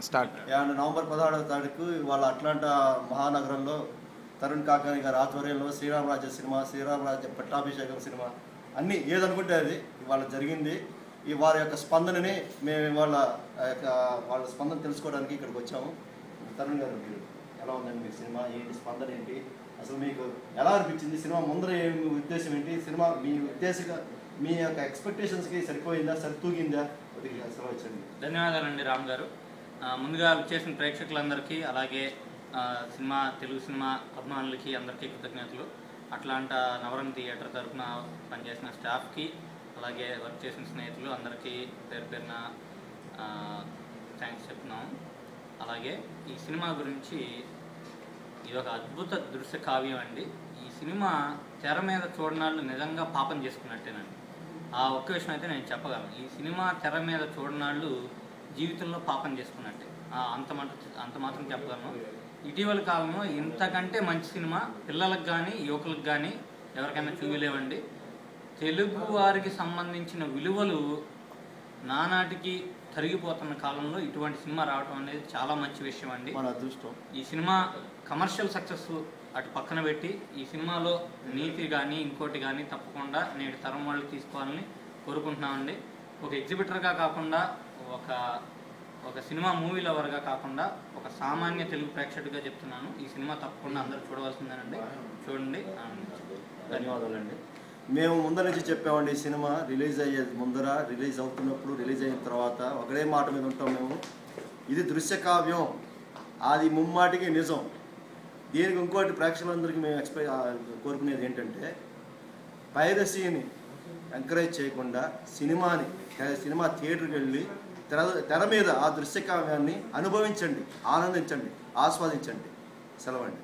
Start. November 16వ తారీఖు ఇవాళ Atlanta మహానగరంలో తరుణ్ కాకాని గారి ఆధ్వర్యంలో శ్రీరామరాజ్య సినిమా, శ్రీరామరాజ్య పట్టాభిషేకం సినిమా అన్నీ ఏదనుకుంటే అది ఇవాళ జరిగింది. ఈ వారి యొక్క స్పందనని మేము ఇవాళ వాళ్ళ స్పందన తెలుసుకోవడానికి ఇక్కడికి వచ్చాము. తరుణ్ గారు, మీరు ఎలా ఉందండి మీ సినిమా? ఏంటి స్పందన ఏంటి? అసలు మీకు ఎలా అనిపించింది? సినిమా ముందర ఏమి ఉద్దేశం ఏంటి? సినిమా మీ మీ యొక్క ఎక్స్పెక్టేషన్స్కి సరిపోయిందా, సరితూగిందా? కొద్దిగా అసలు వచ్చండి. ధన్యవాదాలండి రామ్ గారు. ముందుగా వచ్చేసిన ప్రేక్షకులందరికీ, అలాగే తెలుగు సినిమా అభిమానులకి అందరికీ కృతజ్ఞతలు. అట్లాంటా నవరంగ్ థియేటర్ తరఫున పనిచేసిన స్టాఫ్కి, అలాగే వర్క్ చేసిన స్నేహితులు అందరికీ పేరు పేరున థ్యాంక్స్ చెప్తున్నాము. అలాగే ఈ సినిమా గురించి, ఇది ఒక అద్భుత దృశ్య కావ్యం అండి. ఈ సినిమా తెర మీద చూడనాళ్ళు నిజంగా పాపం చేసుకున్నట్టేనండి. ఆ ఒక్క విషయం అయితే నేను చెప్పగలను. ఈ సినిమా తెర మీద చూడనాళ్ళు జీవితంలో పాపం చేసుకున్నట్టే, అంత మాత్రం చెప్పగలను. ఇటీవల కాలంలో ఇంతకంటే మంచి సినిమా పిల్లలకు కానీ యువకులకు కానీ ఎవరికైనా చూయలేవండి. తెలుగు వారికి సంబంధించిన విలువలు నానాటికి తరిగిపోతున్న కాలంలో ఇటువంటి సినిమా రావడం అనేది చాలా మంచి విషయం అండి. మన అదృష్టం. ఈ సినిమా కమర్షియల్ సక్సెస్ అటు పక్కన పెట్టి ఈ సినిమాలో నీతి కానీ ఇంకోటి కానీ తప్పకుండా నేటి తరం వాళ్ళు తీసుకోవాలని కోరుకుంటున్నామండి. ఒక ఎగ్జిబిటర్గా కాకుండా, ఒక సినిమా మూవీ లవర్గా కాకుండా, ఒక సామాన్య తెలుగు ప్రేక్షకుడిగా చెప్తున్నాను. ఈ సినిమా తప్పకుండా అందరూ చూడవలసిందేనండి. చూడండి. ధన్యవాదాలండి. మేము ముందర నుంచి చెప్పామండి, ఈ సినిమా రిలీజ్ అయ్యేది ముందర, రిలీజ్ అవుతున్నప్పుడు, రిలీజ్ అయిన తర్వాత ఒకటే మాట మీద ఉంటాం మేము. ఇది దృశ్య కావ్యం, అది ముమ్మాటికి నిజం. దీనికి ఇంకోటి ప్రేక్షకులందరికీ మేము కోరుకునేది ఏంటంటే, పైరసీని ఎంకరేజ్ చేయకుండా సినిమా థియేటర్కి వెళ్ళి తెర మీద ఆ దృశ్య కావ్యాన్ని అనుభవించండి, ఆనందించండి, ఆస్వాదించండి. సెలవండి.